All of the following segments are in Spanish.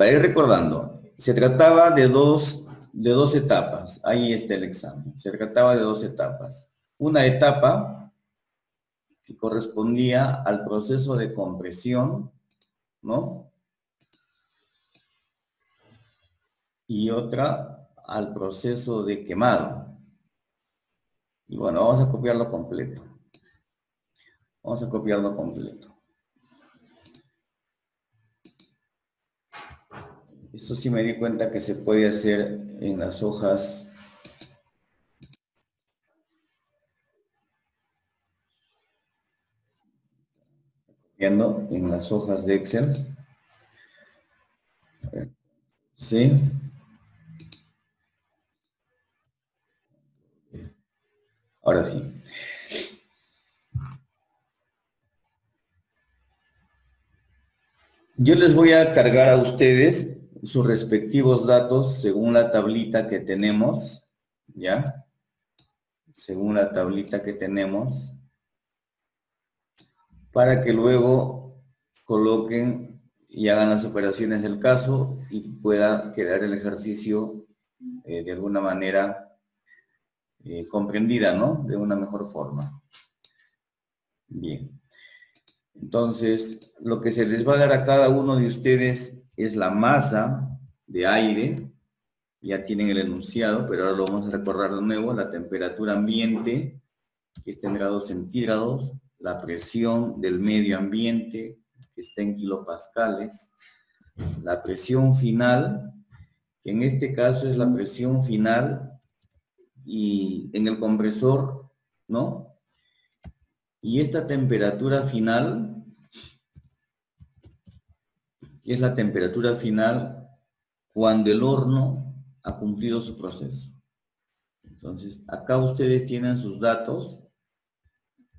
para ir recordando, se trataba de dos etapas. Ahí está el examen. Se trataba de dos etapas. Una etapa que correspondía al proceso de compresión, ¿no? Y otra al proceso de quemado. Y bueno, vamos a copiarlo completo. Vamos a copiarlo completo. Esto sí me di cuenta que se puede hacer en las hojas. Copiando en las hojas de Excel. ¿Sí? Ahora sí. Yo les voy a cargar a ustedes sus respectivos datos según la tablita que tenemos, ¿ya? Según la tablita que tenemos, para que luego coloquen y hagan las operaciones del caso y pueda quedar el ejercicio de alguna manera comprendida, ¿no? De una mejor forma. Bien. Entonces, lo que se les va a dar a cada uno de ustedes es la masa de aire. Ya tienen el enunciado, pero ahora lo vamos a recordar de nuevo. La temperatura ambiente, que está en grados centígrados. La presión del medio ambiente, que está en kilopascales. La presión final, que en este caso es la presión final y en el compresor, ¿no? Y esta temperatura final es la temperatura final cuando el horno ha cumplido su proceso. Entonces, acá ustedes tienen sus datos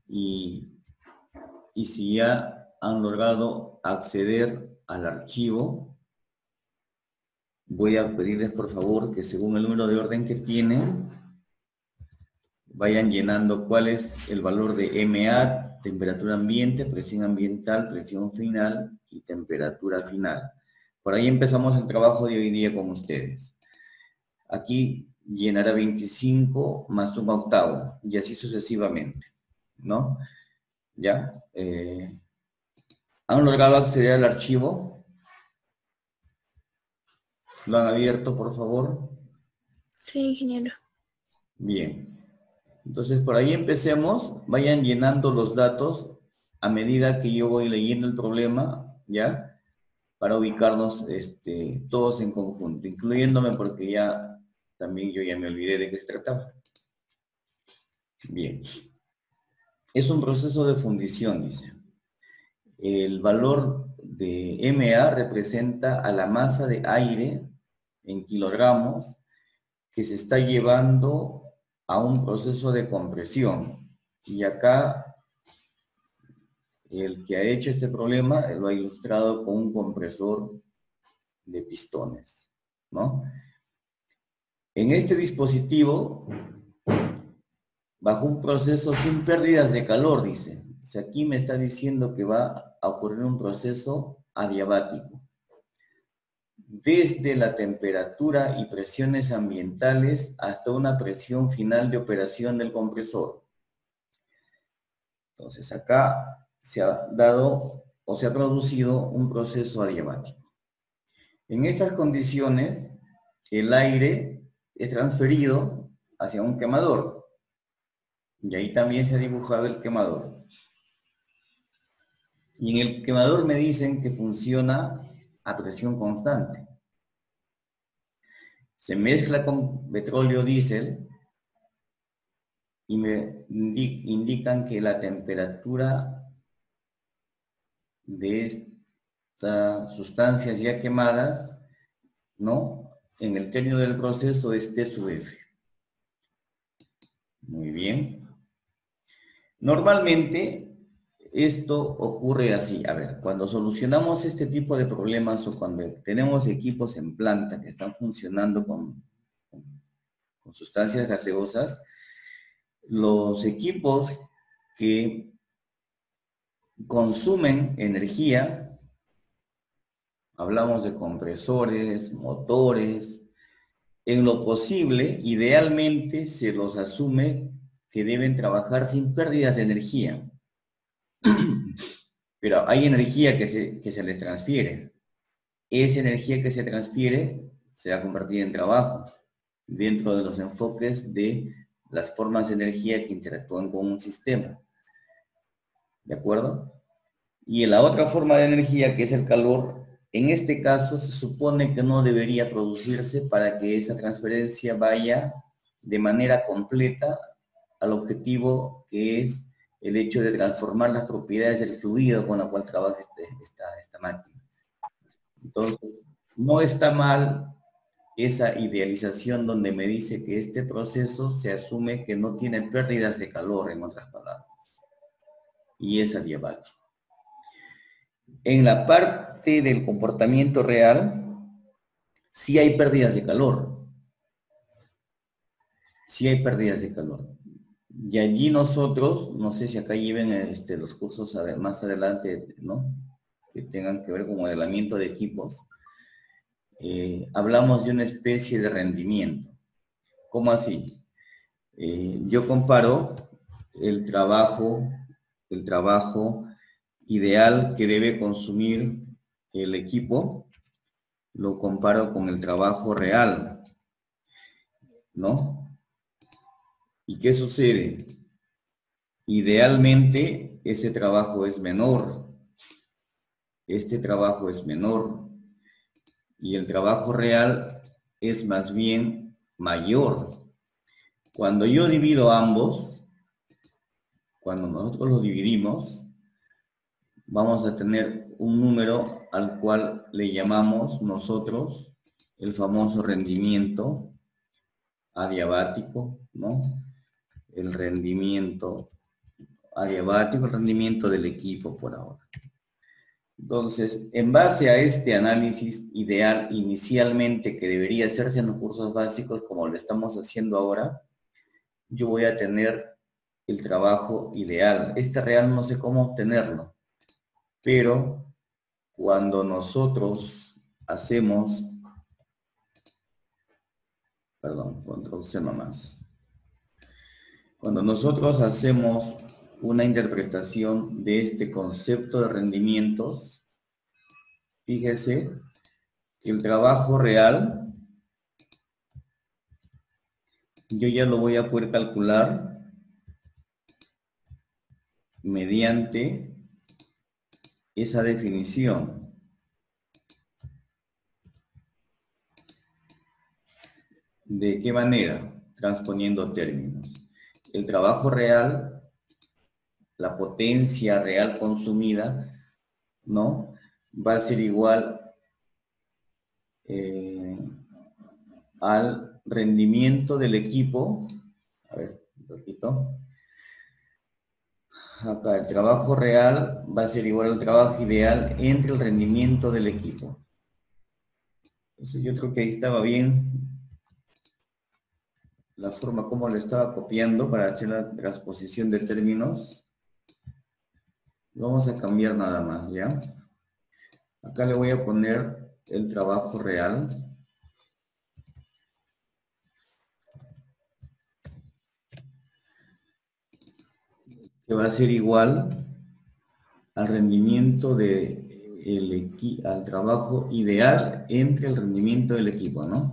y si ya han logrado acceder al archivo, voy a pedirles por favor que según el número de orden que tienen, vayan llenando cuál es el valor de MA, temperatura ambiente, presión ambiental, presión final y temperatura final. Por ahí empezamos el trabajo de hoy día con ustedes. Aquí llenará 25 más un octavo y así sucesivamente, ¿no? ¿Ya? ¿Han logrado acceder al archivo? ¿Lo han abierto, por favor? Sí, ingeniero. Bien. Entonces, por ahí empecemos. Vayan llenando los datos a medida que yo voy leyendo el problema, ¿ya? Para ubicarnos todos en conjunto, incluyéndome porque ya también yo ya me olvidé de qué se trataba. Bien. Es un proceso de fundición, dice. El valor de MA representa a la masa de aire en kilogramos que se está llevando a un proceso de compresión. Y acá, el que ha hecho este problema lo ha ilustrado con un compresor de pistones, ¿no? En este dispositivo, bajo un proceso sin pérdidas de calor, dice. O sea, aquí me está diciendo que va a ocurrir un proceso adiabático. Desde la temperatura y presiones ambientales hasta una presión final de operación del compresor. Entonces, acá se ha dado o se ha producido un proceso adiabático. En estas condiciones, el aire es transferido hacia un quemador. Y ahí también se ha dibujado el quemador. Y en el quemador me dicen que funciona a presión constante. Se mezcla con petróleo diésel y me indican que la temperatura de estas sustancias ya quemadas, ¿no? En el término del proceso es T sub F. Muy bien. Normalmente esto ocurre así. A ver, cuando solucionamos este tipo de problemas o cuando tenemos equipos en planta que están funcionando con sustancias gaseosas, los equipos que consumen energía Hablamos de compresores, motores. En lo posible, idealmente se los asume que deben trabajar sin pérdidas de energía. Pero hay energía que se les transfiere. Esa energía que se transfiere se va a convertir en trabajo dentro de los enfoques de las formas de energía que interactúan con un sistema. ¿De acuerdo? Y en la otra forma de energía, que es el calor, en este caso se supone que no debería producirse para que esa transferencia vaya de manera completa al objetivo, que es el hecho de transformar las propiedades del fluido con la cual trabaja esta máquina. Entonces, no está mal esa idealización donde me dice que este proceso se asume que no tiene pérdidas de calor, en otras palabras, y es adiabático. En la parte del comportamiento real, sí hay pérdidas de calor. Sí hay pérdidas de calor. Y allí nosotros, no sé si acá lleven los cursos más adelante, ¿no? Que tengan que ver con modelamiento de equipos. Hablamos de una especie de rendimiento. ¿Cómo así? Yo comparo el trabajo ideal que debe consumir el equipo, lo comparo con el trabajo real, ¿no? ¿Y qué sucede? Idealmente ese trabajo es menor, este trabajo es menor, y el trabajo real es más bien mayor. Cuando yo divido ambos, cuando nosotros los dividimos, vamos a tener un número al cual le llamamos nosotros el famoso rendimiento adiabático, ¿no? El rendimiento adiabático, el rendimiento del equipo por ahora. Entonces, en base a este análisis ideal inicialmente que debería hacerse en los cursos básicos, como lo estamos haciendo ahora, yo voy a tener el trabajo ideal. Este real no sé cómo obtenerlo, pero cuando nosotros hacemos, perdón, control C nomás. Cuando nosotros hacemos una interpretación de este concepto de rendimientos, fíjese que el trabajo real, yo ya lo voy a poder calcular mediante esa definición. ¿De qué manera? Transponiendo términos. El trabajo real, la potencia real consumida, ¿no? Va a ser igual al rendimiento del equipo. A ver, un poquito. Acá el trabajo real va a ser igual al trabajo ideal entre el rendimiento del equipo. Entonces yo creo que ahí estaba bien la forma como lo estaba copiando para hacer la transposición de términos. Vamos a cambiar nada más, ¿ya? Acá le voy a poner el trabajo real. Que va a ser igual al rendimiento al trabajo ideal entre el rendimiento del equipo, ¿no?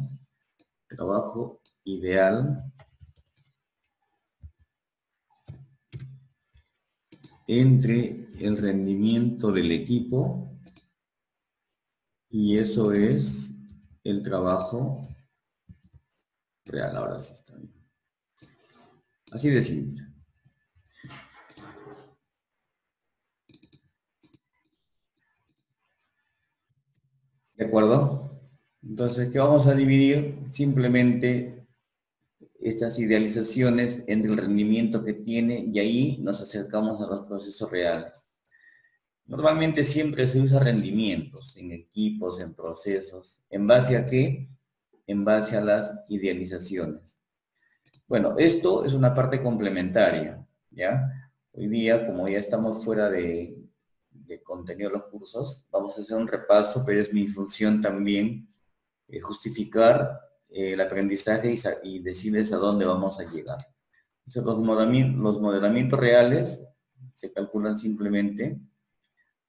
Trabajo ideal entre el rendimiento del equipo, y eso es el trabajo real. Ahora sí está bien. Así de simple. ¿De acuerdo? Entonces, ¿qué vamos a dividir? Simplemente estas idealizaciones entre el rendimiento que tiene, y ahí nos acercamos a los procesos reales. Normalmente siempre se usa rendimientos en equipos, en procesos. ¿En base a qué? En base a las idealizaciones. Bueno, esto es una parte complementaria, ¿ya? Hoy día, como ya estamos fuera de del contenido de los cursos. Vamos a hacer un repaso, pero es mi función también justificar el aprendizaje y decirles a dónde vamos a llegar. Entonces, los modelamientos reales se calculan simplemente,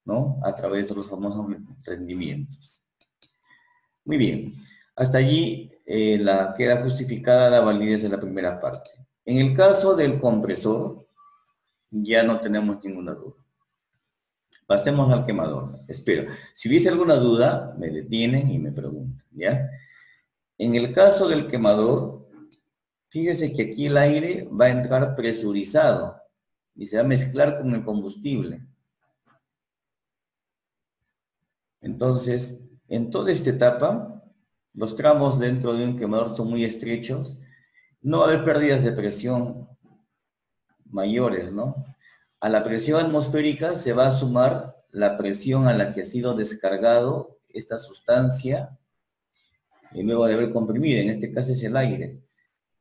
¿no?, a través de los famosos rendimientos. Muy bien. Hasta allí queda justificada la validez de la primera parte. En el caso del compresor, ya no tenemos ninguna duda. Pasemos al quemador. Espero. Si hubiese alguna duda, me detienen y me preguntan, ¿ya? En el caso del quemador, fíjese que aquí el aire va a entrar presurizado y se va a mezclar con el combustible. Entonces, en toda esta etapa, los tramos dentro de un quemador son muy estrechos. No va a haber pérdidas de presión mayores, ¿no? A la presión atmosférica se va a sumar la presión a la que ha sido descargado esta sustancia y luego de haber comprimido, en este caso es el aire.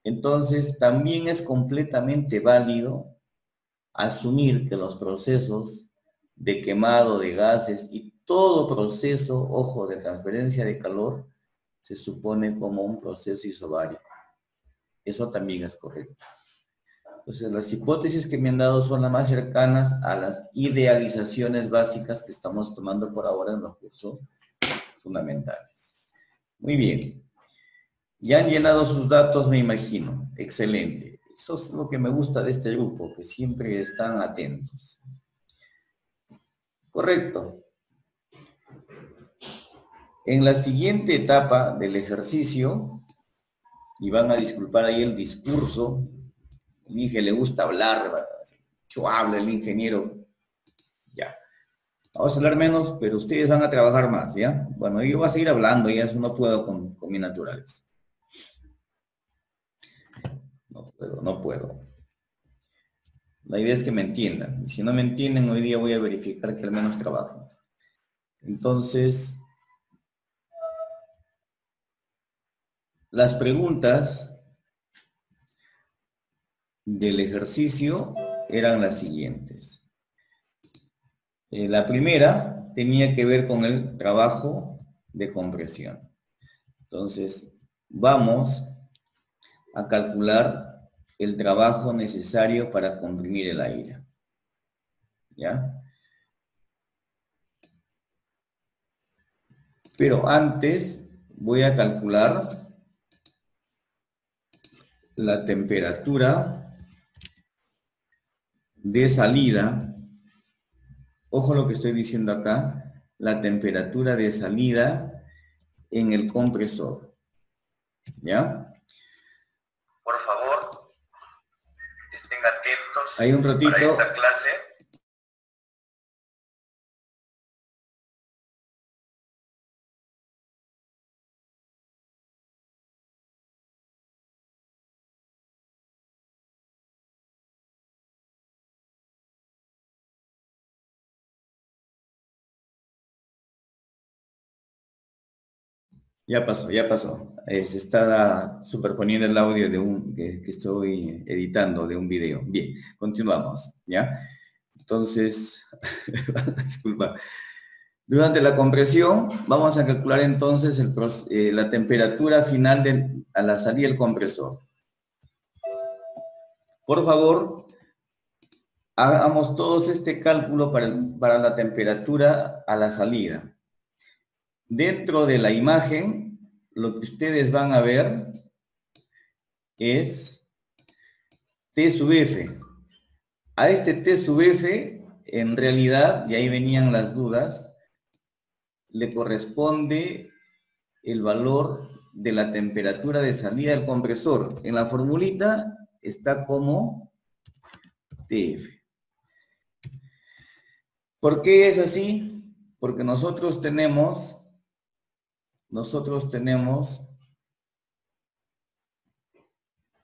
Entonces, también es completamente válido asumir que los procesos de quemado de gases y todo proceso, ojo, de transferencia de calor, se supone como un proceso isobárico. Eso también es correcto. Entonces, las hipótesis que me han dado son las más cercanas a las idealizaciones básicas que estamos tomando por ahora en los cursos fundamentales. Muy bien. Ya han llenado sus datos, me imagino. Excelente. Eso es lo que me gusta de este grupo, que siempre están atentos. Correcto. En la siguiente etapa del ejercicio, y van a disculpar ahí el discurso, dije, le gusta hablar, yo hablo el ingeniero, ya. Vamos a hablar menos, pero ustedes van a trabajar más, ¿ya? Bueno, yo voy a seguir hablando, ya eso no puedo con mi naturaleza. No puedo. La idea es que me entiendan. Y si no me entienden, hoy día voy a verificar que al menos trabajen. Entonces, las preguntas del ejercicio eran las siguientes. La primera tenía que ver con el trabajo de compresión. Entonces, vamos a calcular el trabajo necesario para comprimir el aire. ¿Ya? Pero antes voy a calcular la temperatura de salida. Ojo lo que estoy diciendo acá. La temperatura de salida en el compresor. ¿Ya? Por favor, estén atentos. Hay un ratito. Para esta clase. Ya pasó. Se está superponiendo el audio de que estoy editando de un video. Bien, continuamos, ¿ya? Entonces, disculpa. Durante la compresión, vamos a calcular entonces la temperatura final a la salida del compresor. Por favor, hagamos todos este cálculo para la temperatura a la salida. Dentro de la imagen, lo que ustedes van a ver es T sub F. A este T sub F, en realidad, y ahí venían las dudas, le corresponde el valor de la temperatura de salida del compresor. En la formulita está como TF. ¿Por qué es así? Porque nosotros tenemos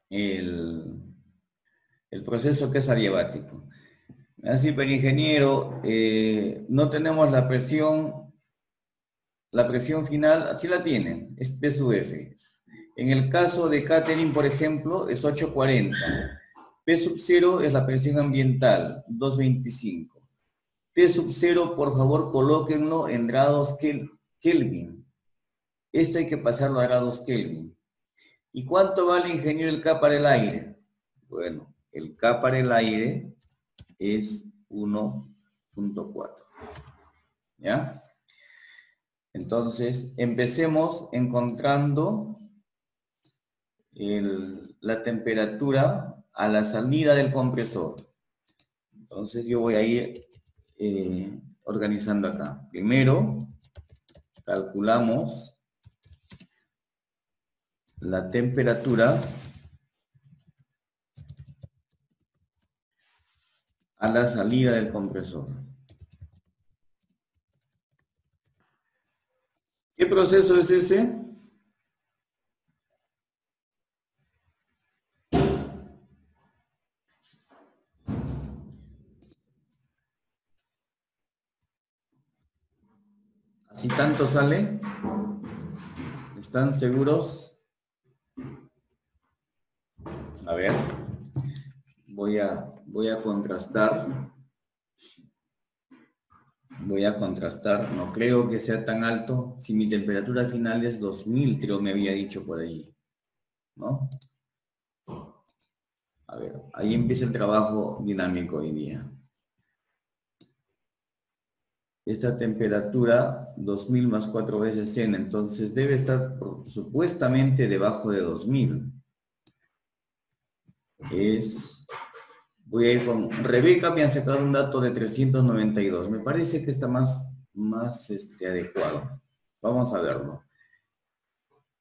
el proceso que es adiabático. Así, pero ingeniero, no tenemos la presión final, así la tienen, es P sub F. En el caso de catering, por ejemplo, es 840. P sub 0 es la presión ambiental, 225. T sub 0, por favor, colóquenlo en grados Kelvin. Esto hay que pasarlo a grados Kelvin. ¿Y cuánto vale, ingeniero, el K para el aire? Bueno, el K para el aire es 1.4. ¿Ya? Entonces, empecemos encontrando la temperatura a la salida del compresor. Entonces, yo voy a ir organizando acá. Primero, calculamos la temperatura a la salida del compresor. ¿Qué proceso es ese? ¿Así tanto sale? ¿Están seguros? A ver, voy a contrastar. Voy a contrastar, no creo que sea tan alto. Si mi temperatura final es 2000, creo me había dicho por ahí, ¿no? A ver, ahí empieza el trabajo dinámico hoy día. Esta temperatura, 2000 más 4 veces n, entonces debe estar supuestamente debajo de 2000. Voy a ir con Rebeca, me ha sacado un dato de 392. Me parece que está más adecuado. Vamos a verlo.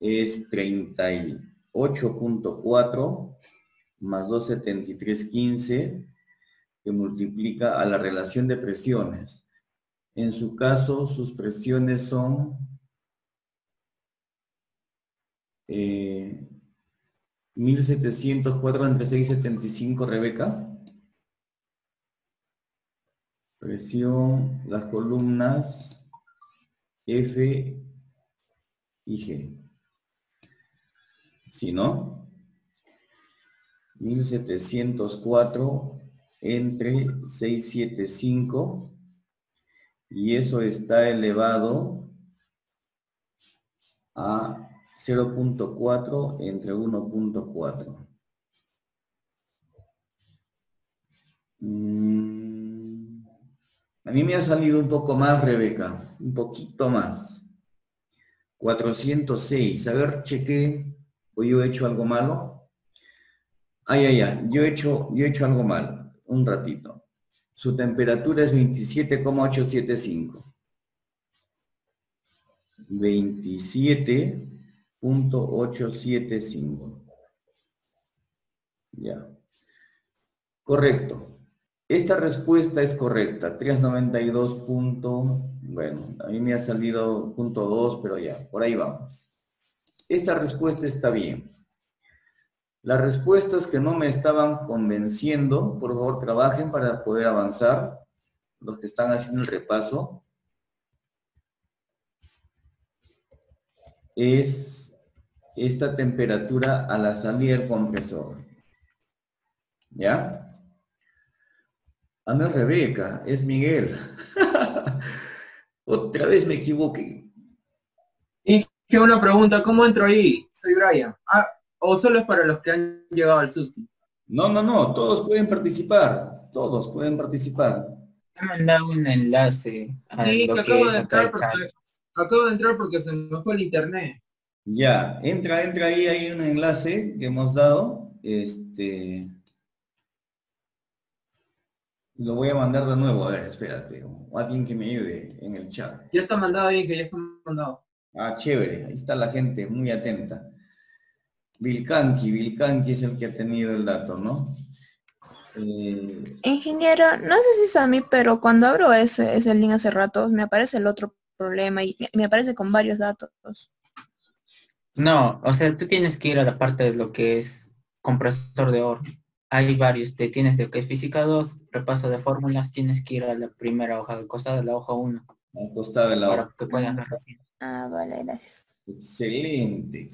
Es 38.4 más 273.15 que multiplica a la relación de presiones. En su caso, sus presiones son 1704 entre 675, Rebeca. Presión, las columnas F y G. ¿Sí, no? 1704 entre 675 y eso está elevado a 0.4 entre 1.4. A mí me ha salido un poco más, Rebeca, un poquito más. 406. A ver, chequé. ¿O yo he hecho algo malo? Yo he hecho algo mal. Un ratito. Su temperatura es 27,875. 27.875. Ya. Correcto. Esta respuesta es correcta. 392. Bueno, a mí me ha salido .2, pero ya, por ahí vamos. Esta respuesta está bien. Las respuestas que no me estaban convenciendo, por favor, trabajen para poder avanzar. Los que están haciendo el repaso. Es esta temperatura a la salida del compresor. ¿Ya? Ah, no es Rebeca, es Miguel. Otra vez me equivoqué. Y que una pregunta, ¿cómo entro ahí? Soy Brian. ¿O solo es para los que han llegado al SUSTI? No, todos pueden participar. Todos pueden participar. Me han mandado un enlace a Sí, lo que que es acá el chat. acabo de entrar porque se me fue el internet. Ya, entra ahí, hay un enlace que hemos dado. Lo voy a mandar de nuevo, a ver, espérate. O alguien que me ayude en el chat. Ya está mandado ahí, que ya está mandado. Ah, chévere, ahí está la gente, muy atenta. Vilcanqui es el que ha tenido el dato, ¿no? Ingeniero, no sé si es a mí, pero cuando abro ese link hace rato, me aparece el otro problema y me aparece con varios datos. No, o sea, tú tienes que ir a la parte de lo que es compresor de oro. Hay varios, te tienes de que es física 2, repaso de fórmulas, tienes que ir a la primera hoja, al costado de la hoja 1. Al costado de la hoja. Para que puedas ver así. Ah, vale, gracias. Excelente.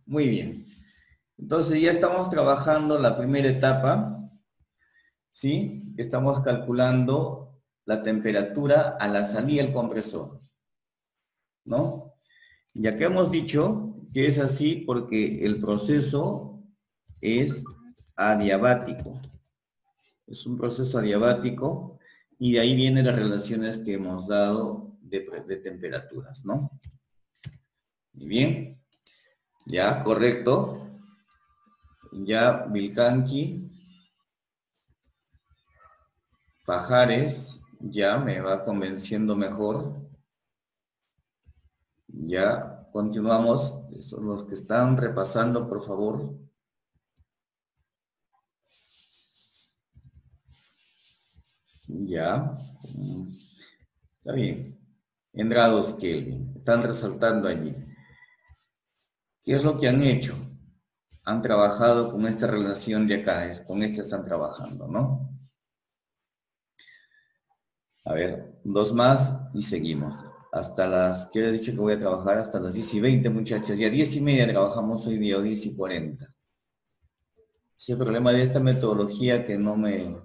Muy bien. Entonces ya estamos trabajando la primera etapa, ¿sí? Estamos calculando la temperatura a la salida del compresor, ¿no? Ya que hemos dicho que es así porque el proceso es adiabático. Es un proceso adiabático y de ahí vienen las relaciones que hemos dado de temperaturas, ¿no? Muy bien. Ya, correcto. Ya, Vilcanqui. Pajares, ya me va convenciendo mejor. Ya, continuamos. Son los que están repasando, por favor. Ya. Está bien. En grados Kelvin. Están resaltando allí. ¿Qué es lo que han hecho? Han trabajado con esta relación de acá. Con esta están trabajando, ¿no? A ver, 2 más y seguimos. Hasta las, que he dicho que voy a trabajar hasta las 10:20, muchachos. Y a 10:30 trabajamos hoy día, o 10:40. Sí, el problema de esta metodología que no me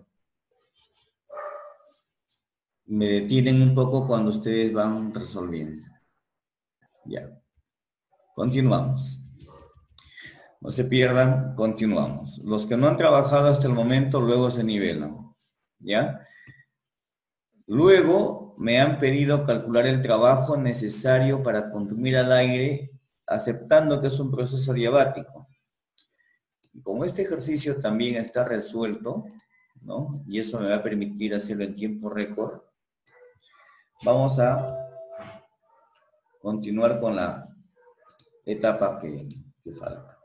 detienen un poco cuando ustedes van resolviendo. Ya. Continuamos. No se pierdan, continuamos. Los que no han trabajado hasta el momento, luego se nivelan. ¿Ya? Luego me han pedido calcular el trabajo necesario para comprimir al aire, aceptando que es un proceso adiabático. Como este ejercicio también está resuelto, ¿no? Y eso me va a permitir hacerlo en tiempo récord, vamos a continuar con la etapa que falta.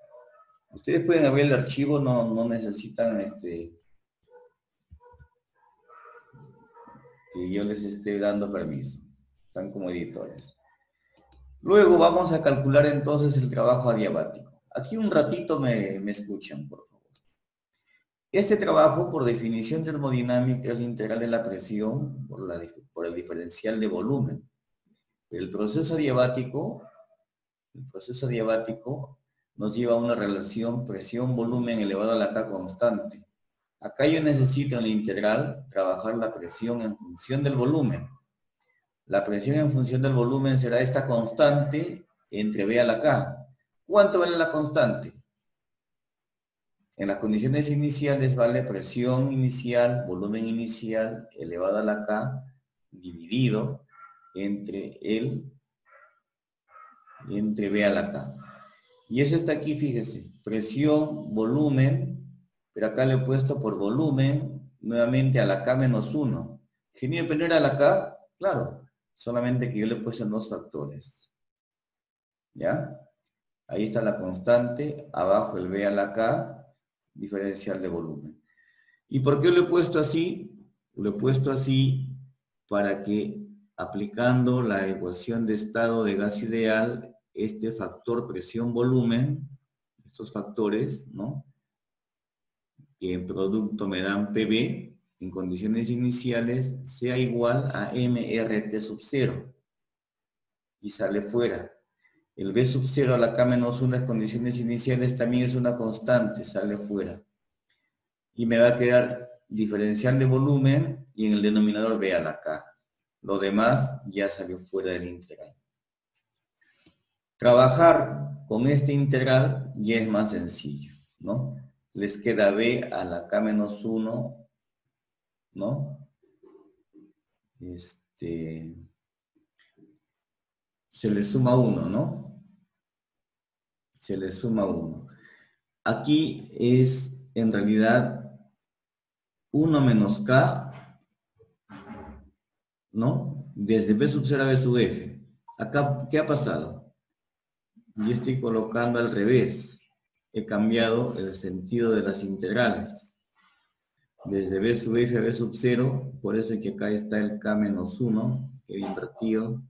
Ustedes pueden abrir el archivo, no necesitan que yo les esté dando permiso. Están como editores. Luego vamos a calcular entonces el trabajo adiabático. Aquí un ratito me escuchan, por favor. Este trabajo, por definición termodinámica, es la integral de la presión por el diferencial de volumen. El proceso adiabático nos lleva a una relación presión-volumen elevado a la K constante. Acá yo necesito en la integral trabajar la presión en función del volumen. La presión en función del volumen será esta constante entre B a la K. ¿Cuánto vale la constante? En las condiciones iniciales vale presión inicial, volumen inicial, elevado a la K, dividido entre B a la K. Y eso está aquí, fíjese. Presión, volumen, pero acá le he puesto por volumen, nuevamente a la K menos 1. ¿Qué me poner a la K? Claro, solamente que yo le he puesto en 2 factores. ¿Ya? Ahí está la constante, abajo el B a la K, diferencial de volumen. ¿Y por qué lo he puesto así? Lo he puesto así para que, aplicando la ecuación de estado de gas ideal, este factor presión-volumen, estos factores, ¿no? Que en producto me dan PB, en condiciones iniciales, sea igual a MRT sub 0. Y sale fuera. El B sub 0 a la K menos 1 en condiciones iniciales también es una constante, sale fuera. Y me va a quedar diferencial de volumen y en el denominador B a la K. Lo demás ya salió fuera del integral. Trabajar con este integral ya es más sencillo, ¿no? Les queda B a la K menos 1, ¿no? Se le suma 1, ¿no? Se le suma 1. Aquí es, en realidad, 1 menos K, ¿no? Desde B sub 0 a B sub F. Acá, ¿qué ha pasado? Yo estoy colocando al revés. He cambiado el sentido de las integrales. Desde B sub F a B sub 0, por eso es que acá está el K menos 1, que he invertido,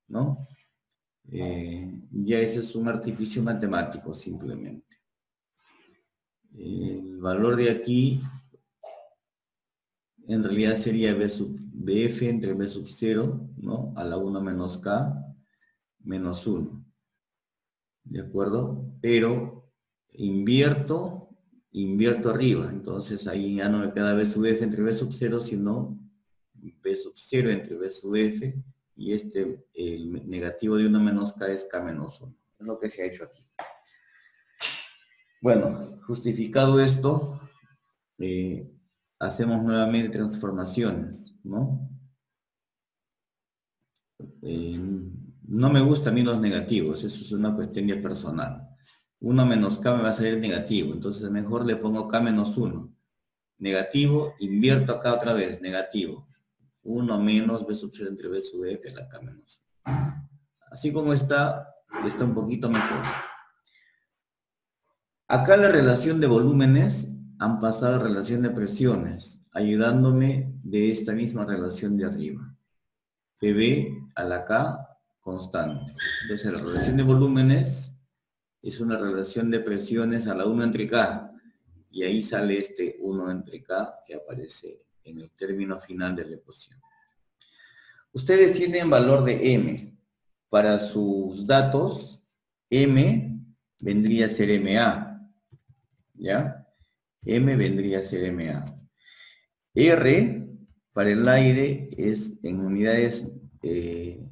¿no? Ya ese es un artificio matemático, simplemente. El valor de aquí, en realidad sería BF entre B sub 0, ¿no? A la 1 menos K, menos 1. ¿De acuerdo? Pero invierto arriba. Entonces ahí ya no me queda B sub F entre B sub 0, sino B sub 0 entre B sub F, y el negativo de 1 menos K es K menos 1. Es lo que se ha hecho aquí. Bueno, justificado esto, hacemos nuevamente transformaciones, ¿no? No me gustan a mí los negativos, eso es una cuestión ya personal. 1 menos K me va a salir negativo, entonces mejor le pongo K menos 1. Negativo, invierto acá otra vez, negativo. 1 menos B sub 0 entre B sub F, la K menos 1. Así como está un poquito mejor. Acá la relación de volúmenes han pasado a relación de presiones, ayudándome de esta misma relación de arriba. PB a la K constante. Entonces la relación de volúmenes es una relación de presiones a la 1 entre K. Y ahí sale este 1 entre K que aparece en el término final de la ecuación. Ustedes tienen valor de M. Para sus datos, M vendría a ser MA. ¿Ya? M vendría a ser MA. R, para el aire, es en unidades de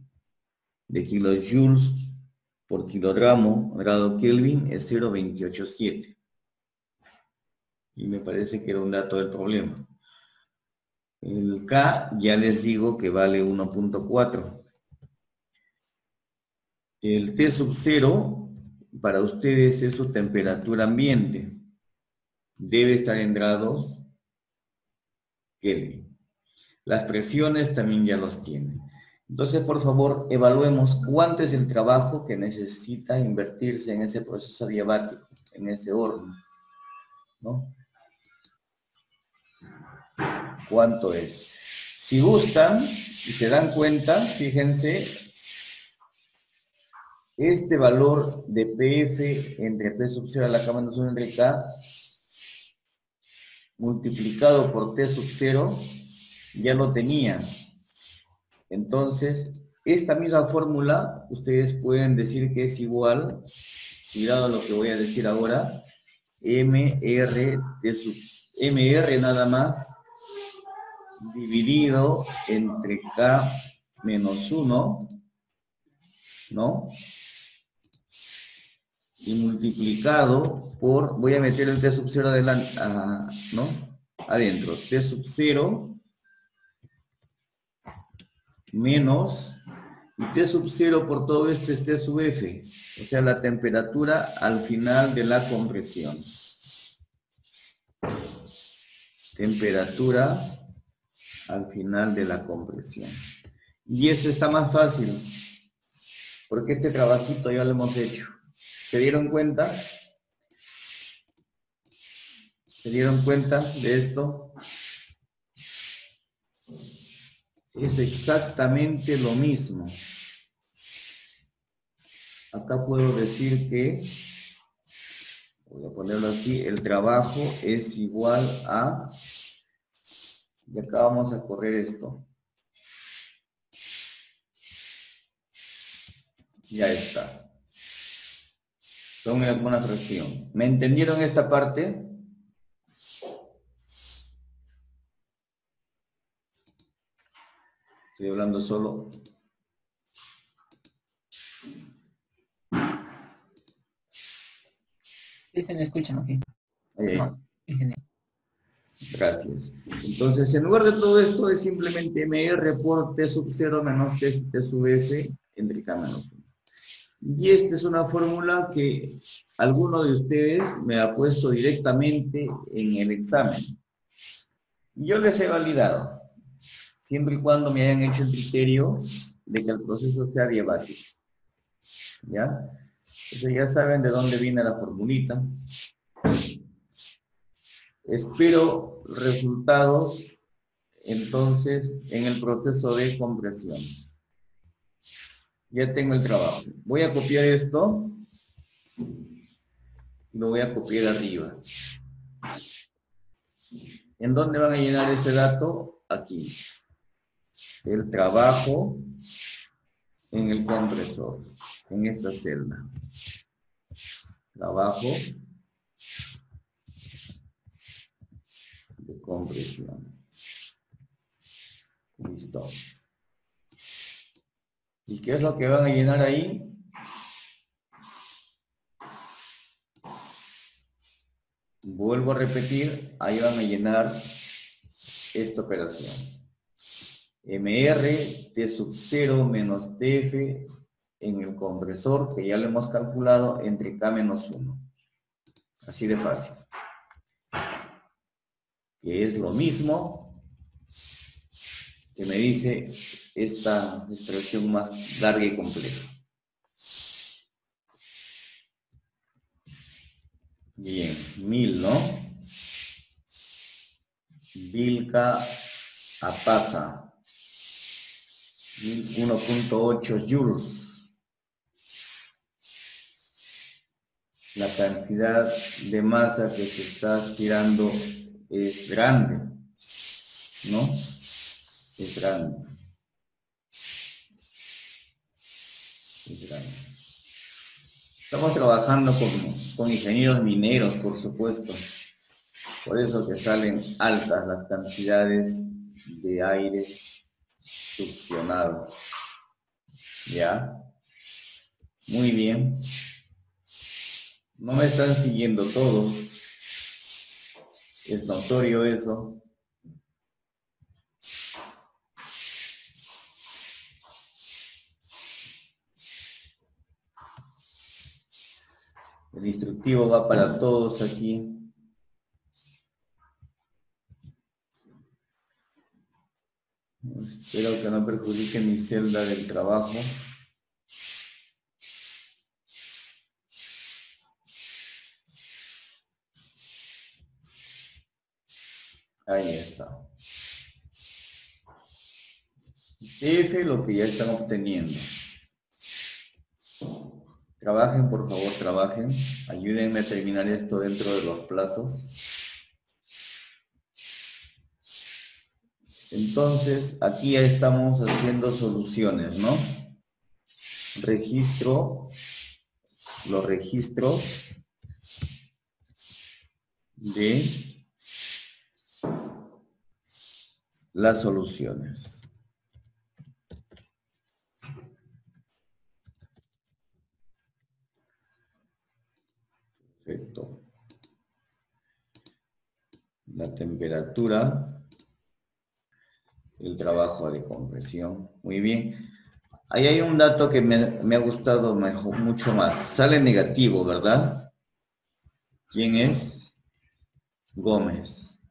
kilojoules por kilogramo, grado Kelvin, es 0,287. Y me parece que era un dato del problema. El K, ya les digo que vale 1.4. El T sub 0, para ustedes es su temperatura ambiente. Debe estar en grados Kelvin. Las presiones también ya los tienen. Entonces, por favor, evaluemos cuánto es el trabajo que necesita invertirse en ese proceso adiabático, en ese horno, ¿no? ¿Cuánto es? Si gustan y se dan cuenta, fíjense, este valor de PF entre P sub 0 a la K menos 1 entre K multiplicado por T sub 0 ya lo tenía. Entonces, esta misma fórmula ustedes pueden decir que es igual, cuidado lo que voy a decir ahora, MR nada más dividido entre K menos 1, ¿no? Y multiplicado por, voy a meter el T sub 0 adelante, ¿no? Adentro, T sub 0 menos, y T sub 0 por todo esto es T sub F, o sea, la temperatura al final de la compresión. Temperatura al final de la compresión. Y eso está más fácil, porque este trabajito ya lo hemos hecho. ¿Se dieron cuenta? ¿Se dieron cuenta de esto? Es exactamente lo mismo. Acá puedo decir que, voy a ponerlo así, el trabajo es igual a, y acá vamos a correr esto. Ya está. Tomen alguna fracción. ¿Me entendieron esta parte? Estoy hablando solo. Sí, se me escuchan aquí. No, ingeniero. Gracias. Entonces, en lugar de todo esto, es simplemente MR por T sub 0 menos T sub F entre K menos 1. Y esta es una fórmula que alguno de ustedes me ha puesto directamente en el examen. Yo les he validado, siempre y cuando me hayan hecho el criterio de que el proceso sea adiabático. ¿Ya? Entonces ya saben de dónde viene la formulita. Espero resultados, entonces, en el proceso de compresión. Ya tengo el trabajo. Voy a copiar esto. Lo voy a copiar arriba. ¿En dónde van a llenar ese dato? Aquí. El trabajo en el compresor. En esta celda. Trabajo de compresión. Listo. ¿Y qué es lo que van a llenar ahí? Vuelvo a repetir, ahí van a llenar esta operación. MR T sub 0 menos TF en el compresor, que ya lo hemos calculado, entre K menos 1. Así de fácil. Que es lo mismo que me dice esta expresión más larga y compleja. Bien, 1000, ¿no? Vilca a pasa. 1.8 joules. La cantidad de masa que se está aspirando es grande, ¿no? Es grande. Es grande. Estamos trabajando con ingenieros mineros, por supuesto. Por eso que salen altas las cantidades de aire succionado. ¿Ya? Muy bien. No me están siguiendo todos. Es notorio eso. El instructivo va para todos aquí. Espero que no perjudique mi celda del trabajo. Ahí está. TF, lo que ya están obteniendo. Trabajen, por favor, trabajen. Ayúdenme a terminar esto dentro de los plazos. Entonces, aquí ya estamos haciendo soluciones, ¿no? Registro los registros de las soluciones. Perfecto. La temperatura, el trabajo de compresión. Muy bien. Ahí hay un dato que me ha gustado mucho más. Sale negativo, ¿verdad? ¿Quién es? Gómez.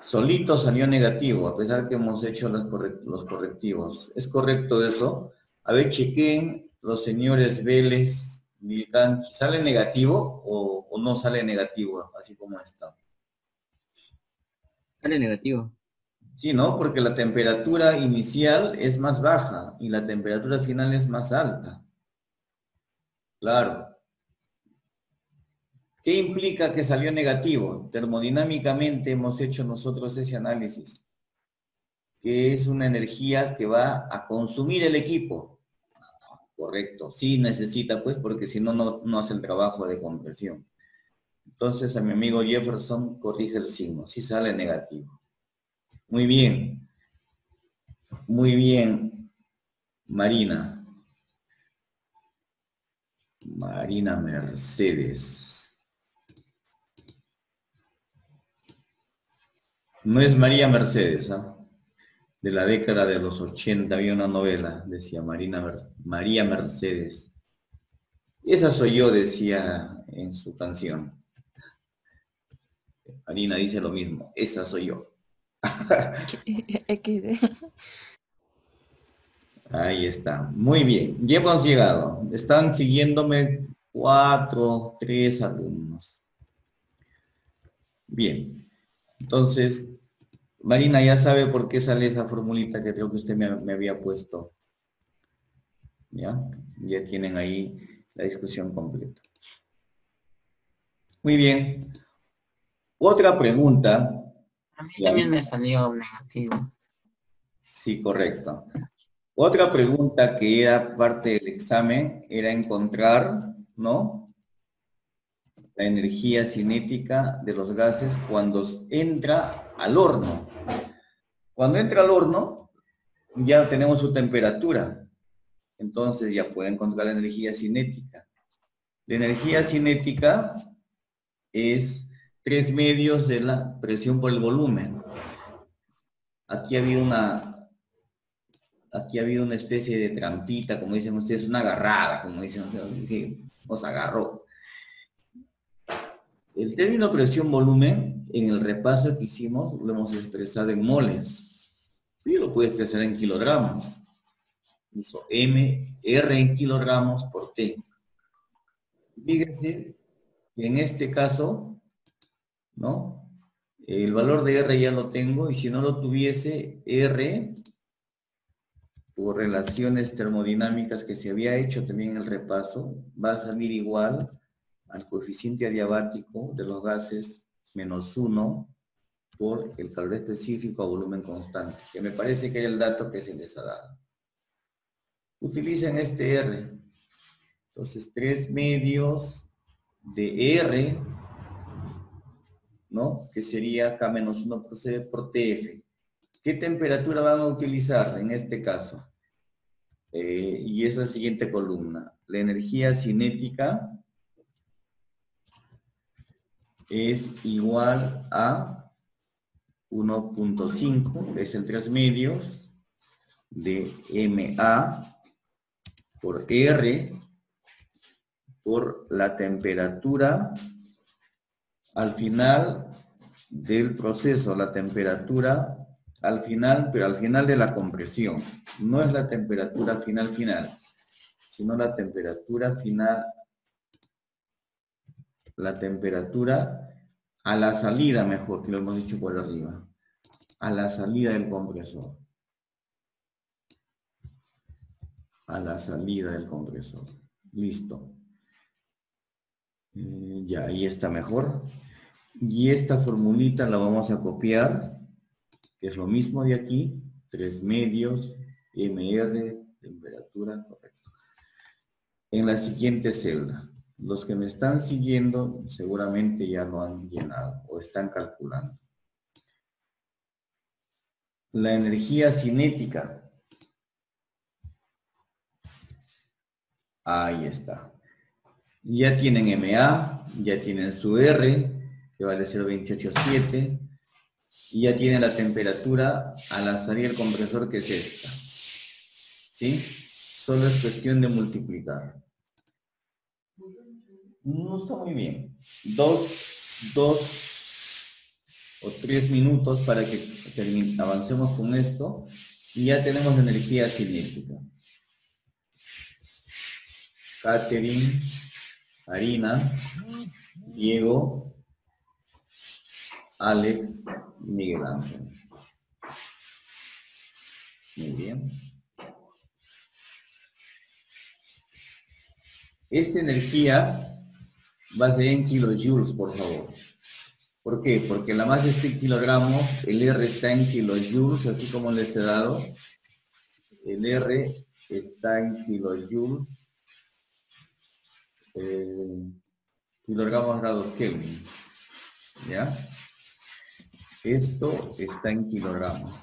Solito salió negativo, a pesar que hemos hecho los correctivos. ¿Es correcto eso? A ver, chequen los señores Vélez, Vilcanqui. ¿Sale negativo o no sale negativo, así como está? Sale negativo. Sí, ¿no? Porque la temperatura inicial es más baja y la temperatura final es más alta. Claro. ¿Qué implica que salió negativo? Termodinámicamente hemos hecho nosotros ese análisis, que es una energía que va a consumir el equipo. Correcto. Sí necesita, pues, porque si no, no hace el trabajo de compresión. Entonces, a mi amigo Jefferson corrige el signo. Sí sale negativo. Muy bien. Muy bien. Marina. Marina Mercedes. No es María Mercedes, ¿ah? De la década de los 80 había una novela, decía María Mercedes. Esa soy yo, decía en su canción. Marina dice lo mismo, esa soy yo. Ahí está, muy bien, ya hemos llegado. Están siguiéndome 3 alumnos. Bien, entonces, Marina ya sabe por qué sale esa formulita que creo que usted me había puesto. ¿Ya? Ya tienen ahí la discusión completa. Muy bien. Otra pregunta. A mí también me salió negativo. Sí, correcto. Otra pregunta que era parte del examen era encontrar, ¿no? La energía cinética de los gases cuando entra al horno. Cuando entra al horno, ya tenemos su temperatura. Entonces ya pueden encontrar la energía cinética. La energía cinética es 3/2 de la presión por el volumen. Aquí ha habido una especie de trampita, como dicen ustedes, una agarrada, como dicen ustedes, que nos agarró. El término presión-volumen, en el repaso que hicimos, lo hemos expresado en moles. Y lo puede expresar en kilogramos. Uso R en kilogramos por T. Fíjense que en este caso, ¿no? El valor de R ya lo tengo, y si no lo tuviese, R, por relaciones termodinámicas que se había hecho también en el repaso, va a salir igual al coeficiente adiabático de los gases menos 1 por el calor específico a volumen constante, que me parece que es el dato que se les ha dado. Utilicen este R. Entonces, 3/2 de R, ¿no? Que sería K menos 1 por C por TF. ¿Qué temperatura van a utilizar en este caso? Y es la siguiente columna. La energía cinética es igual a 1.5, es el 3/2 de MA por R por la temperatura al final del proceso, la temperatura al final, pero al final de la compresión. No es la temperatura final, sino la temperatura final, la temperatura a la salida, mejor, que lo hemos dicho por arriba, a la salida del compresor. A la salida del compresor. Listo. Ya, ahí está mejor. Y esta formulita la vamos a copiar, que es lo mismo de aquí, 3/2 MR, temperatura, correcto. En la siguiente celda. Los que me están siguiendo seguramente ya lo han llenado o están calculando. La energía cinética. Ahí está. Ya tienen MA, ya tienen su R, que vale 0.287, y ya tienen la temperatura a la salida del compresor, que es esta. ¿Sí? Solo es cuestión de multiplicar. No está muy bien. 2 o 3 minutos para que avancemos con esto, y ya tenemos la energía cinética. Catherine, Arina, Diego, Alex, Miguel Ángel. Muy bien. Esta energía va a ser en kilojoules, por favor. ¿Por qué? Porque la masa está en kilogramos, el R está en kilojoules, así como les he dado. El R está en kilojoules. Kilogramos grados Kelvin. ¿Ya? Esto está en kilogramos.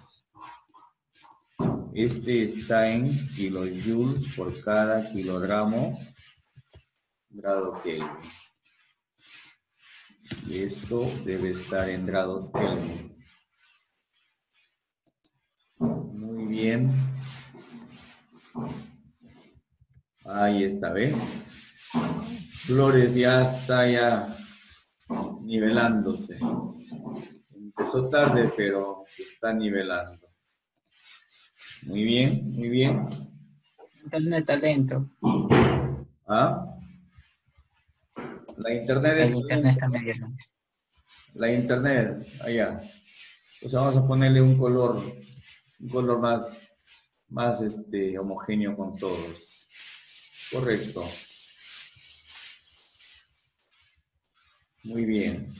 Este está en kilojoules por cada kilogramo grado Kelvin. Y esto debe estar en grados Kelvin. Muy bien. Ahí está, ¿ven? Flores ya está nivelándose. Empezó tarde, pero se está nivelando. Muy bien, muy bien. Internet adentro. ¿Ah? La internet El internet está medio lento. La internet, allá. Pues vamos a ponerle un color más homogéneo con todos. Correcto. Muy bien.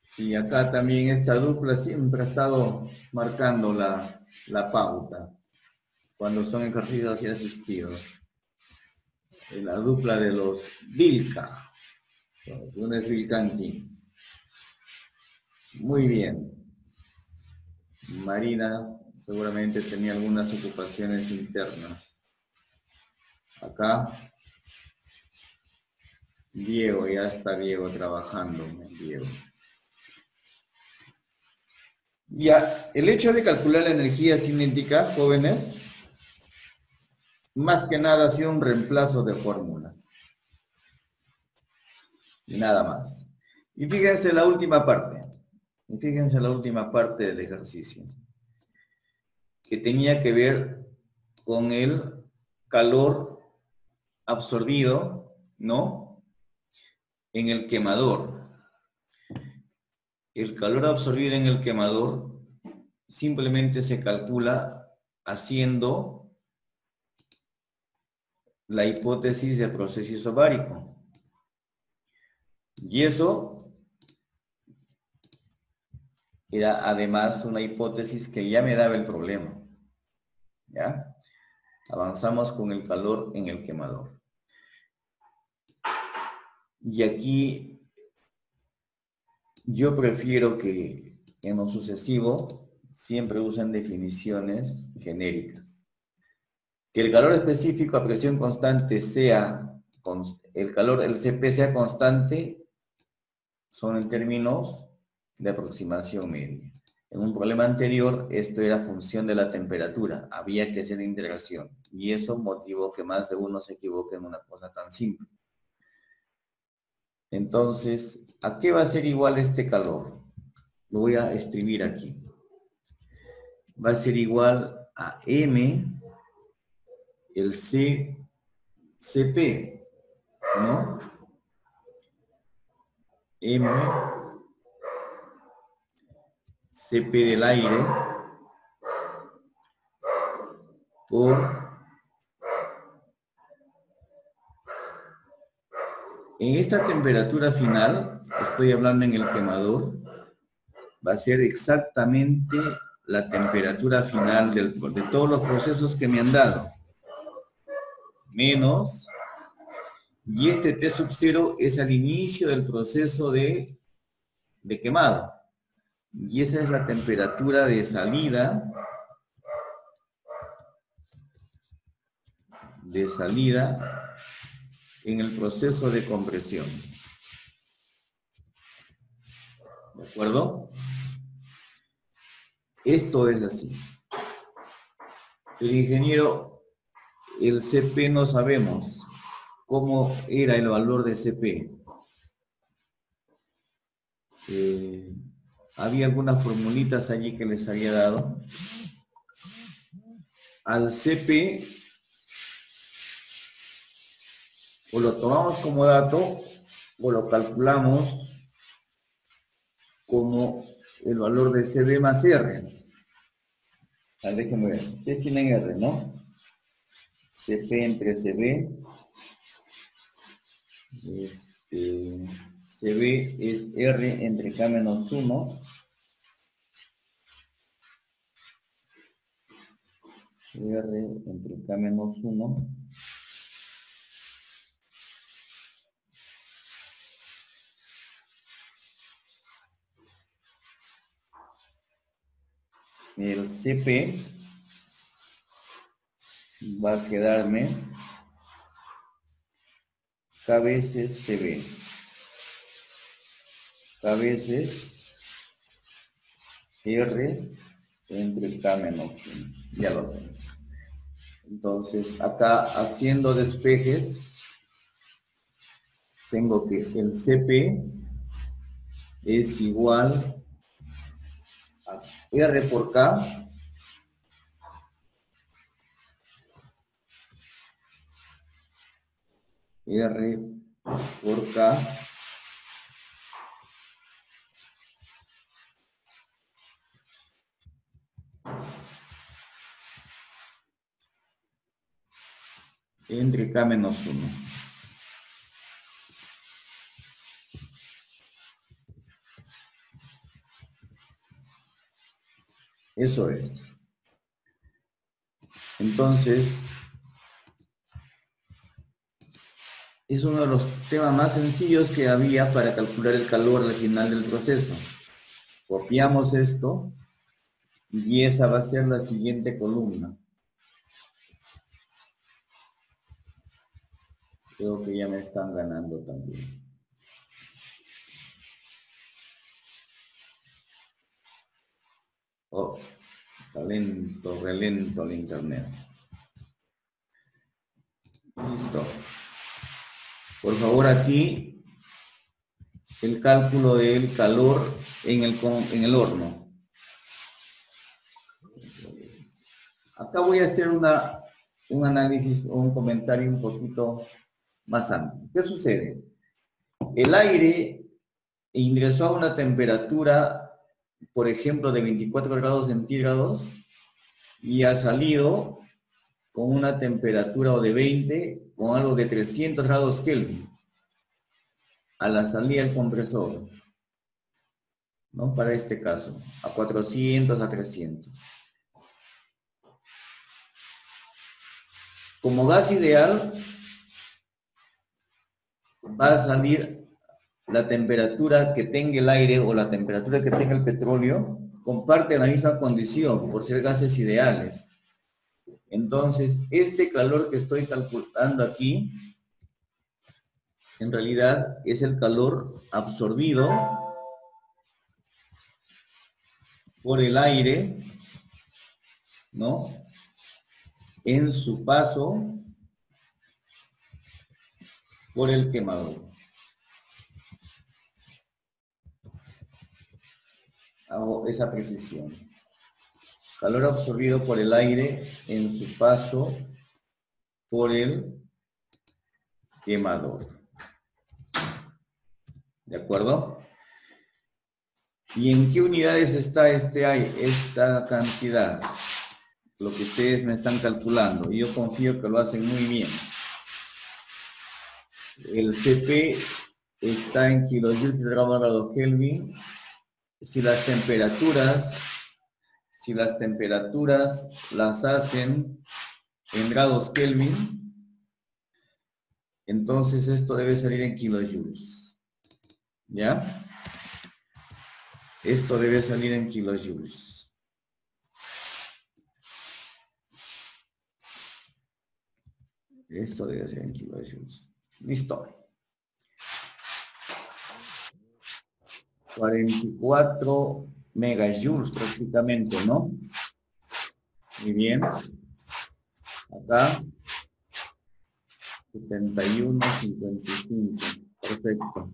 Sí, acá también esta dupla siempre ha estado marcando la pauta cuando son ejercicios así asistidos. La dupla de los Vilca. Uno es Vilcanti. Muy bien. Marina seguramente tenía algunas ocupaciones internas. Acá, Diego, ya está Diego trabajando, Diego. Ya, el hecho de calcular la energía cinética, jóvenes, más que nada ha sido un reemplazo de fórmulas. Y nada más. Y fíjense la última parte. Y fíjense la última parte del ejercicio. Que tenía que ver con el calor absorbido, ¿no? En el quemador. El calor absorbido en el quemador simplemente se calcula haciendo la hipótesis del proceso isobárico. Y eso era además una hipótesis que ya me daba el problema. ¿Ya? Avanzamos con el calor en el quemador. Y aquí yo prefiero que en lo sucesivo siempre usen definiciones genéricas. Que el calor específico a presión constante sea, el CP sea constante, son en términos de aproximación media. En un problema anterior, esto era función de la temperatura, había que hacer integración, y eso motivó que más de uno se equivoque en una cosa tan simple. Entonces, ¿a qué va a ser igual este calor? Lo voy a escribir aquí. Va a ser igual a M, el CP, ¿no? M, CP del aire, por... En esta temperatura final, estoy hablando en el quemador, va a ser exactamente la temperatura final de todos los procesos que me han dado. Menos, y este T sub 0 es al inicio del proceso de quemado. Y esa es la temperatura de salida, en el proceso de compresión. ¿De acuerdo? Esto es así. El ingeniero, el CP no sabemos cómo era el valor de CP. Había algunas formulitas allí que les había dado. Al CP o lo tomamos como dato o lo calculamos como el valor de CB más R. Déjenme ver. Ustedes tienen R, ¿no? CP entre CB. CB es R entre K menos 1. R entre K menos 1. El CP va a quedarme K veces CB. K veces R entre K menos 1. Ya lo tengo. Entonces, acá haciendo despejes, tengo que el CP es igual a R por K R por K entre K menos 1. Eso es. Entonces, es uno de los temas más sencillos que había para calcular el calor al final del proceso. Copiamos esto Y esa va a ser la siguiente columna. Creo que ya me están ganando también. Oh, está relento el internet. Listo. Por favor, aquí el cálculo del calor en el horno. Acá voy a hacer un análisis o un comentario un poquito más amplio. ¿Qué sucede? El aire ingresó a una temperatura, por ejemplo, de 24 grados centígrados y ha salido con una temperatura o de 20, con algo de 300 grados Kelvin a la salida del compresor, ¿no? Para este caso, a 400, a 300. Como gas ideal, va a salir la temperatura que tenga el aire o la temperatura que tenga el petróleo, comparte la misma condición por ser gases ideales. Entonces, este calor que estoy calculando aquí, en realidad es el calor absorbido por el aire, ¿no? En su paso por el quemador. Hago esa precisión. Calor absorbido por el aire en su paso por el quemador. ¿De acuerdo? ¿Y en qué unidades está esta cantidad? Lo que ustedes me están calculando. Y yo confío que lo hacen muy bien. El CP está en kilojoules por grado Kelvin. Si las temperaturas las hacen en grados Kelvin, entonces esto debe salir en kilojoules. ¿Ya? Esto debe salir en kilojoules. Esto debe ser en kilojoules. Listo. 44 megajoules prácticamente, ¿no? Muy bien. Acá 71,55. Perfecto.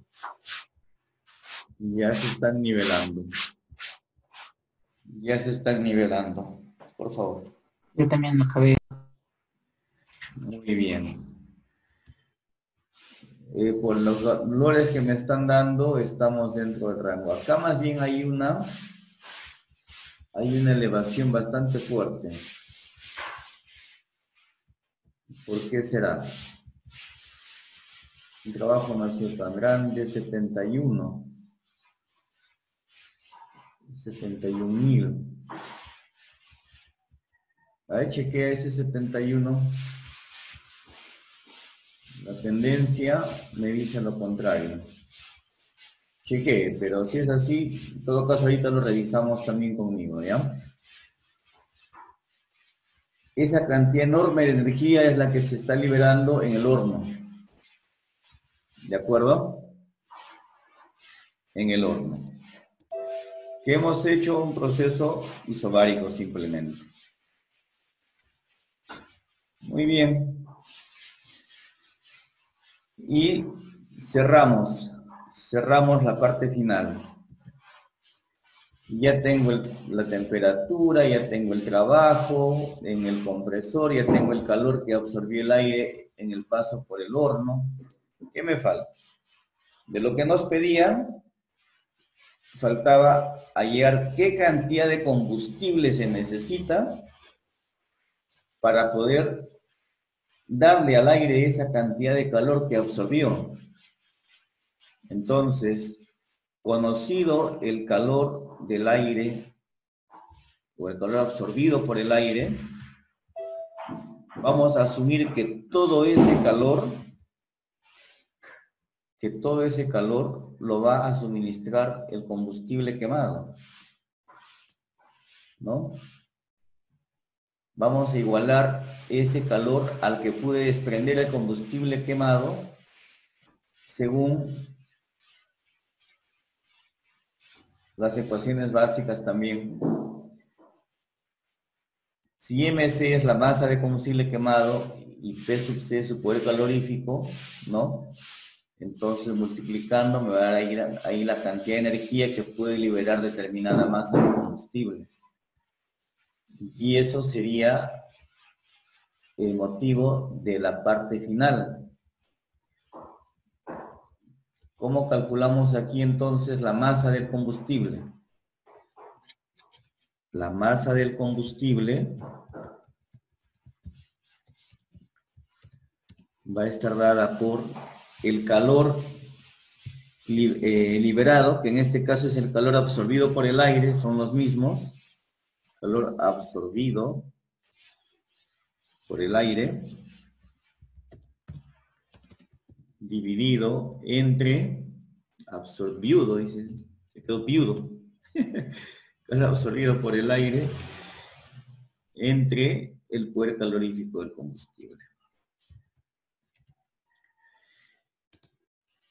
Ya se están nivelando. Ya se están nivelando. Por favor. Yo también lo acabé. Muy bien. Por los valores que me están dando, estamos dentro del rango. Acá más bien hay una elevación bastante fuerte. ¿Por qué será? El trabajo no ha sido tan grande, 71,000. A ver, chequea ese 71. La tendencia me dice lo contrario. Chequee, pero si es así, en todo caso ahorita lo revisamos también conmigo, ¿ya? Esa cantidad enorme de energía es la que se está liberando en el horno. ¿De acuerdo? En el horno. Que hemos hecho un proceso isobárico simplemente. Muy bien. Y cerramos la parte final. Ya tengo la temperatura, ya tengo el trabajo en el compresor, ya tengo el calor que absorbió el aire en el paso por el horno. ¿Qué me falta? De lo que nos pedían, faltaba hallar qué cantidad de combustible se necesita para poder darle al aire esa cantidad de calor que absorbió. Entonces, conocido el calor del aire o el calor absorbido por el aire, vamos a asumir que todo ese calor lo va a suministrar el combustible quemado. ¿no? Vamos a igualar ese calor al que puede desprender el combustible quemado según las ecuaciones básicas también. Si MC es la masa de combustible quemado y P sub C es su poder calorífico, ¿no? Entonces multiplicando me va a dar ahí la cantidad de energía que puede liberar determinada masa de combustible. Y eso sería el motivo de la parte final. ¿Cómo calculamos aquí entonces la masa del combustible? La masa del combustible va a estar dada por el calor liberado, que en este caso es el calor absorbido por el aire, son los mismos. Calor absorbido por el aire dividido entre absorbido, dice, se quedó viudo. Calor absorbido por el aire entre el poder calorífico del combustible.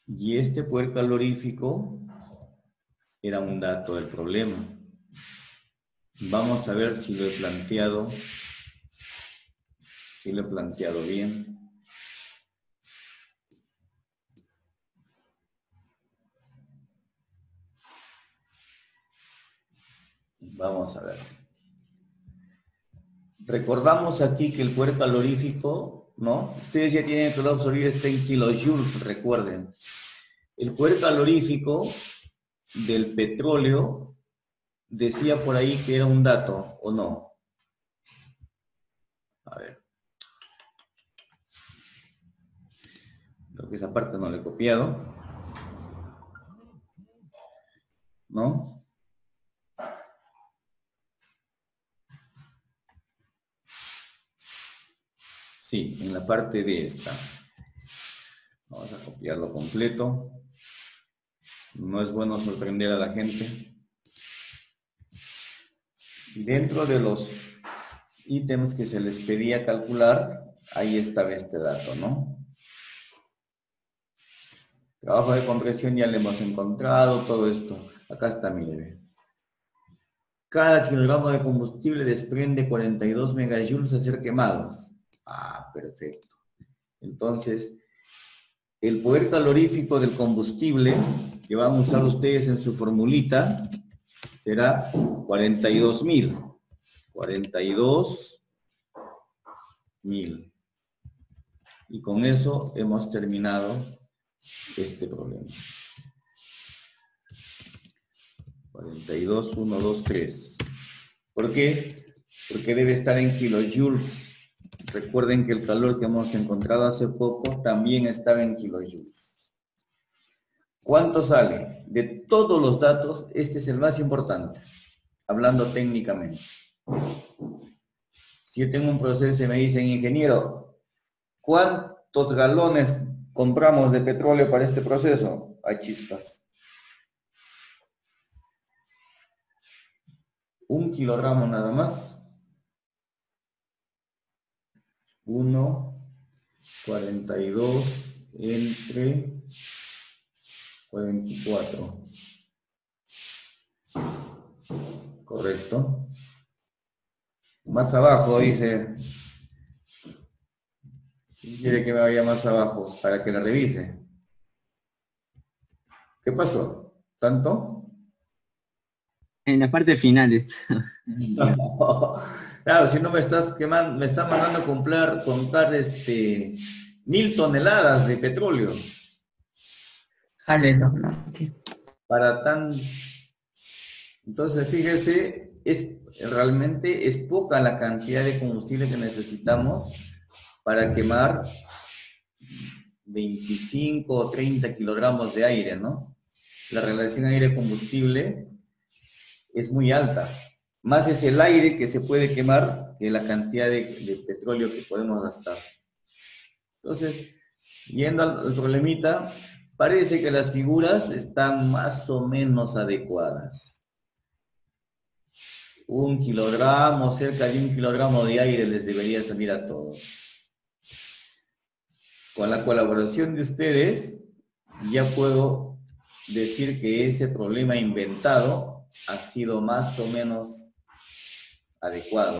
Y este poder calorífico era un dato del problema. Vamos a ver si lo he planteado bien. Vamos a ver. Recordamos aquí que el poder calorífico, ¿no? Ustedes ya tienen que absorber este en kilojoules, recuerden. El poder calorífico del petróleo decía por ahí que era un dato, ¿o no? A ver. Creo que esa parte no la he copiado. ¿No? Sí, en la parte de esta. Vamos a copiarlo completo. No es bueno sorprender a la gente. Dentro de los ítems que se les pedía calcular, ahí estaba este dato, ¿no? Trabajo de compresión ya le hemos encontrado, todo esto. Acá está, mire. Cada kilogramo de combustible desprende 42 megajoules a ser quemados. Ah, perfecto. Entonces, el poder calorífico del combustible que van a usar ustedes en su formulita será 42,000. 42,000. Y con eso hemos terminado este problema. 42,123. ¿Por qué? Porque debe estar en kilojoules. Recuerden que el calor que hemos encontrado hace poco también estaba en kilojoules. ¿Cuánto sale? De todos los datos, este es el más importante, hablando técnicamente. Si yo tengo un proceso y me dicen, ingeniero, ¿cuántos galones compramos de petróleo para este proceso? Hay chispas. 1 kilogramo nada más. 1,42 entre 44. Correcto. Más abajo dice. ¿Quién quiere que me vaya más abajo para que la revise? ¿Qué pasó? ¿Tanto? En la parte final. Claro, si no me estás quemando, me están mandando a contar 1.000 toneladas de petróleo. Jálelo. Para tan... Entonces, fíjese, realmente es poca la cantidad de combustible que necesitamos para quemar 25 o 30 kilogramos de aire, ¿no? La relación aire-combustible es muy alta. Más es el aire que se puede quemar que la cantidad de petróleo que podemos gastar. Entonces, yendo al problemita, parece que las figuras están más o menos adecuadas. 1 kilogramo, cerca de 1 kilogramo de aire les debería salir a todos. Con la colaboración de ustedes, ya puedo decir que ese problema inventado ha sido más o menos adecuado.